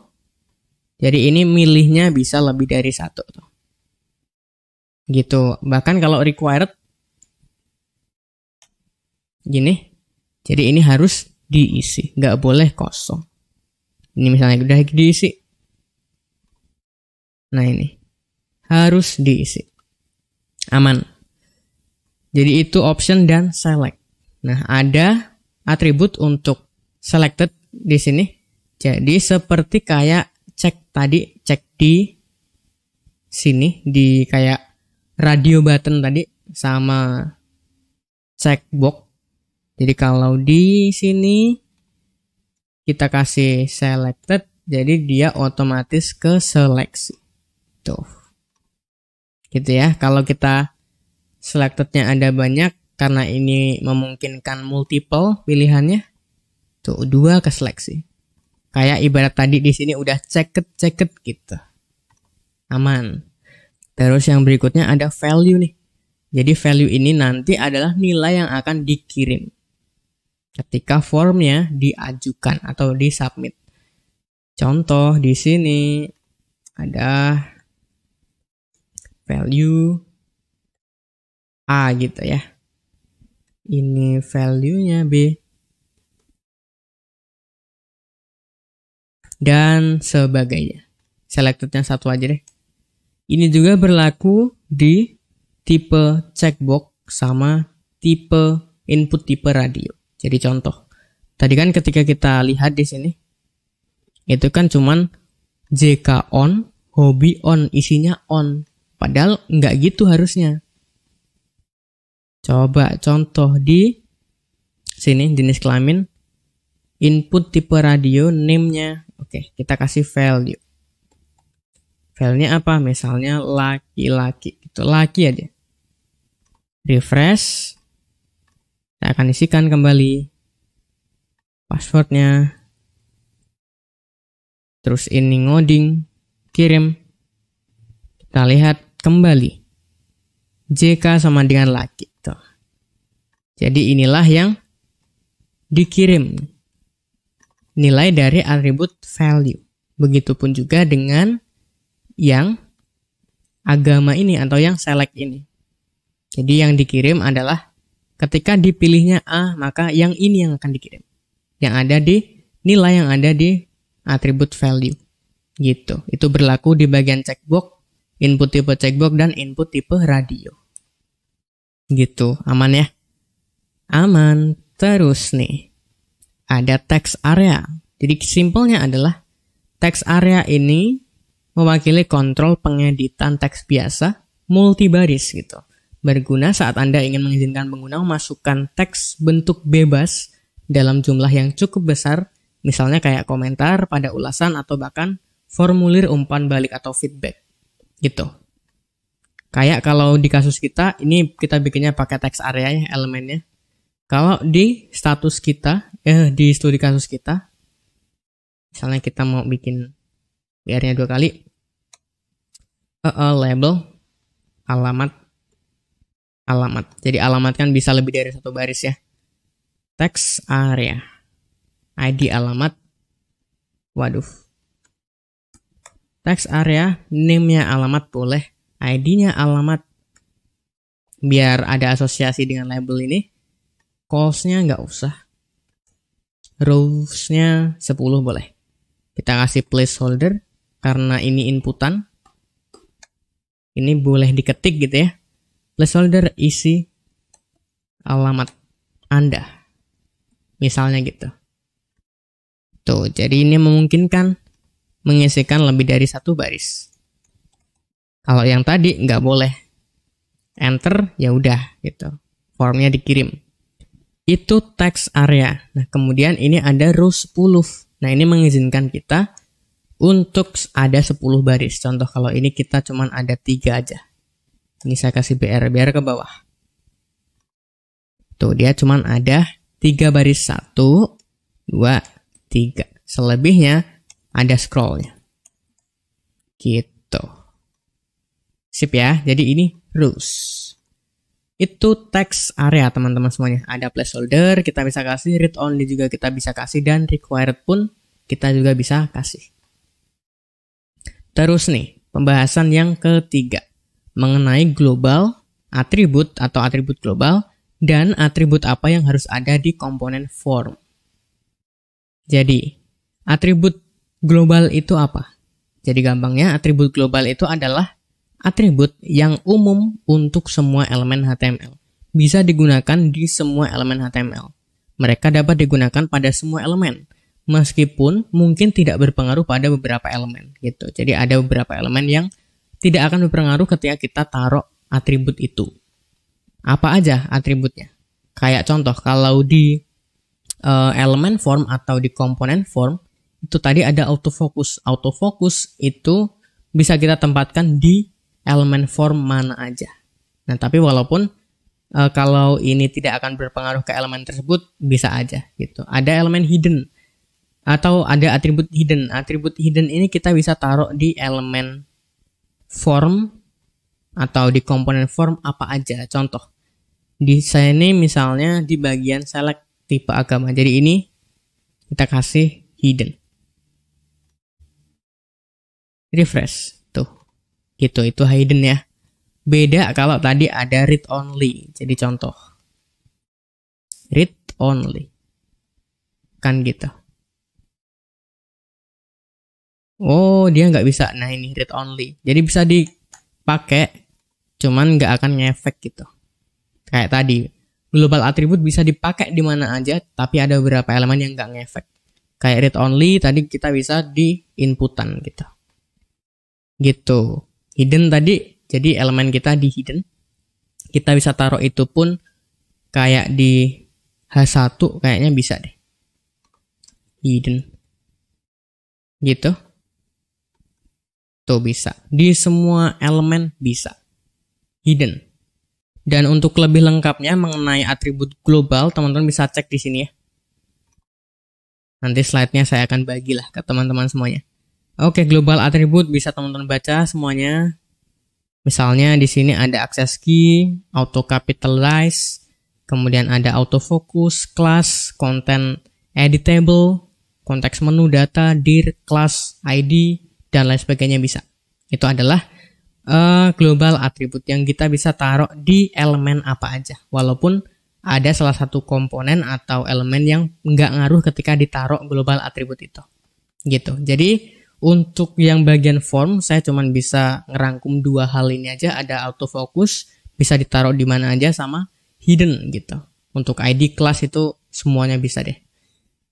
jadi ini milihnya bisa lebih dari satu tuh. Gitu. Bahkan kalau required gini. Jadi ini harus diisi, nggak boleh kosong. Ini misalnya udah diisi. Nah, ini harus diisi. Aman. Jadi itu option dan select. Nah, ada atribut untuk selected di sini. Jadi seperti kayak cek tadi, cek di sini di kayak radio button tadi sama checkbox. Jadi kalau di sini kita kasih selected, jadi dia otomatis ke seleksi. Tuh. Gitu ya. Kalau kita selectednya ada banyak, karena ini memungkinkan multiple pilihannya, tuh 2 ke seleksi. Kayak ibarat tadi di sini udah checked gitu. Aman. Terus yang berikutnya ada value nih. Jadi value ini nanti adalah nilai yang akan dikirim ketika formnya diajukan atau disubmit. Contoh di sini ada value A gitu ya. Ini value-nya B. Dan sebagainya. Selected-nya satu aja deh. Ini juga berlaku di tipe checkbox sama tipe input tipe radio. Jadi contoh. Tadi kan ketika kita lihat di sini, itu kan cuman JK on, hobi on, isinya on. Padahal nggak gitu harusnya. Coba contoh di sini jenis kelamin, input tipe radio, name-nya. Oke, kita kasih value. Value-nya apa? Misalnya laki-laki. Itu laki aja. Refresh. Saya akan isikan kembali passwordnya. Terus ini ngoding, kirim. Kita lihat kembali. JK sama dengan laki. Tuh. Jadi inilah yang dikirim. Nilai dari atribut value. Begitupun juga dengan yang agama ini atau yang select ini. Jadi yang dikirim adalah ketika dipilihnya A, maka yang ini yang akan dikirim. Yang ada di nilai yang ada di atribut value. Gitu. Itu berlaku di bagian checkbox, input tipe checkbox, dan input tipe radio. Gitu. Aman ya? Aman. Terus nih, ada text area. Jadi simpelnya adalah text area ini mewakili kontrol pengeditan teks biasa multibaris gitu. Berguna saat Anda ingin mengizinkan pengguna memasukkan teks bentuk bebas dalam jumlah yang cukup besar, misalnya kayak komentar pada ulasan atau bahkan formulir umpan balik atau feedback. Gitu. Kayak kalau di kasus kita, ini kita bikinnya pakai text area ya elemennya. Kalau di status kita, di studi kasus kita, misalnya kita mau bikin BR-nya 2 kali, label, alamat. Jadi alamat kan bisa lebih dari 1 baris ya. Text area, ID alamat, text area, name-nya alamat boleh, ID-nya alamat, biar ada asosiasi dengan label ini. Calls-nya nggak usah. Rows-nya 10 boleh. Kita kasih placeholder, karena ini inputan. Ini boleh diketik gitu ya. Placeholder isi alamat Anda. Misalnya gitu. Tuh, jadi ini memungkinkan mengisikan lebih dari 1 baris. Kalau yang tadi nggak boleh. Enter, ya udah gitu. Formnya dikirim. Itu text area. Nah, kemudian ini ada row 10. Nah, ini mengizinkan kita untuk ada 10 baris. Contoh kalau ini kita cuman ada 3 aja. Ini saya kasih BR ke bawah. Tuh, dia cuman ada 3 baris. 1, 2, 3. Selebihnya ada scrollnya. Gitu. Sip ya. Jadi ini rows. Itu text area teman-teman semuanya. Ada placeholder, kita bisa kasih, read only juga kita bisa kasih, dan required pun kita juga bisa kasih. Terus nih, pembahasan yang ketiga. Mengenai global, atribut atau atribut global, dan atribut apa yang harus ada di komponen form. Jadi, atribut global itu apa? Jadi gampangnya, atribut global itu adalah atribut yang umum untuk semua elemen HTML. Bisa digunakan di semua elemen HTML. Mereka dapat digunakan pada semua elemen, meskipun mungkin tidak berpengaruh pada beberapa elemen gitu. Jadi ada beberapa elemen yang tidak akan berpengaruh ketika kita taruh atribut itu. Apa aja atributnya? Kayak contoh, kalau di elemen form atau di komponen form, itu tadi ada autofocus. Autofocus itu bisa kita tempatkan di elemen form mana aja. Nah, tapi walaupun kalau ini tidak akan berpengaruh ke elemen tersebut, bisa aja gitu. Ada elemen hidden atau ada atribut hidden. Atribut hidden ini kita bisa taruh di elemen form atau di komponen form apa aja. Contoh, di sini misalnya di bagian select tipe agama. Jadi ini kita kasih hidden. Refresh. Gitu, itu hidden ya. Beda kalau tadi ada read only. Jadi contoh, read only. Kan gitu. Oh, dia nggak bisa. Nah, ini read only. Jadi bisa dipakai, cuman nggak akan ngefek gitu. Kayak tadi, global attribute bisa dipakai di mana aja, tapi ada beberapa elemen yang nggak ngefek. Kayak read only, tadi kita bisa di inputan gitu. Gitu. Hidden tadi, jadi elemen kita di hidden. Kita bisa taruh itu pun kayak di H1 kayaknya bisa deh. Hidden. Gitu. Tuh bisa. Di semua elemen bisa. Hidden. Dan untuk lebih lengkapnya mengenai atribut global, teman-teman bisa cek di sini ya. Nanti slide-nya saya akan bagilah ke teman-teman semuanya. Oke, global attribute bisa teman-teman baca semuanya. Misalnya di sini ada access key, auto capitalize, kemudian ada autofocus, class, content editable, konteks menu, data, dir, class, ID, dan lain sebagainya bisa. Itu adalah global attribute yang kita bisa taruh di elemen apa aja. Walaupun ada salah satu komponen atau elemen yang nggak ngaruh ketika ditaruh global attribute itu. Gitu. Jadi untuk yang bagian form, saya cuma bisa ngerangkum 2 hal ini aja. Ada autofocus, bisa ditaruh di mana aja, sama hidden gitu. Untuk ID, class itu semuanya bisa deh.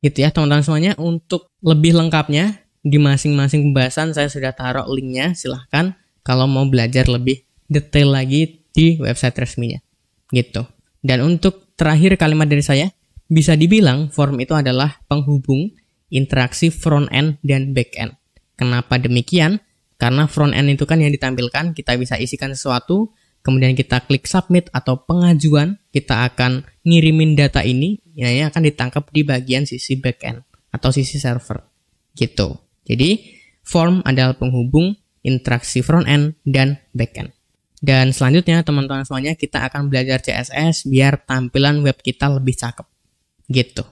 Gitu ya teman-teman semuanya. Untuk lebih lengkapnya, di masing-masing pembahasan saya sudah taruh linknya. Silahkan kalau mau belajar lebih detail lagi di website resminya. Gitu. Dan untuk terakhir kalimat dari saya, bisa dibilang form itu adalah penghubung interaksi front end dan back end. Kenapa demikian? Karena front end itu kan yang ditampilkan, kita bisa isikan sesuatu, kemudian kita klik submit atau pengajuan, kita akan ngirimin data ini akan ditangkap di bagian sisi backend atau sisi server gitu. Jadi form adalah penghubung interaksi front end dan backend. Dan selanjutnya teman-teman semuanya, kita akan belajar CSS biar tampilan web kita lebih cakep gitu.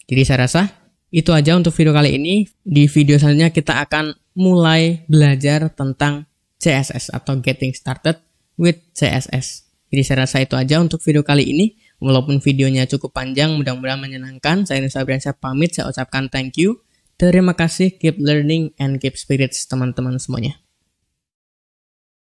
Jadi saya rasa itu aja untuk video kali ini. Di video selanjutnya kita akan mulai belajar tentang CSS atau Getting Started with CSS. Jadi saya rasa itu aja untuk video kali ini. Walaupun videonya cukup panjang, mudah-mudahan menyenangkan. Saya Nusa Briansyah pamit, saya ucapkan thank you. Terima kasih, keep learning and keep spirits teman-teman semuanya.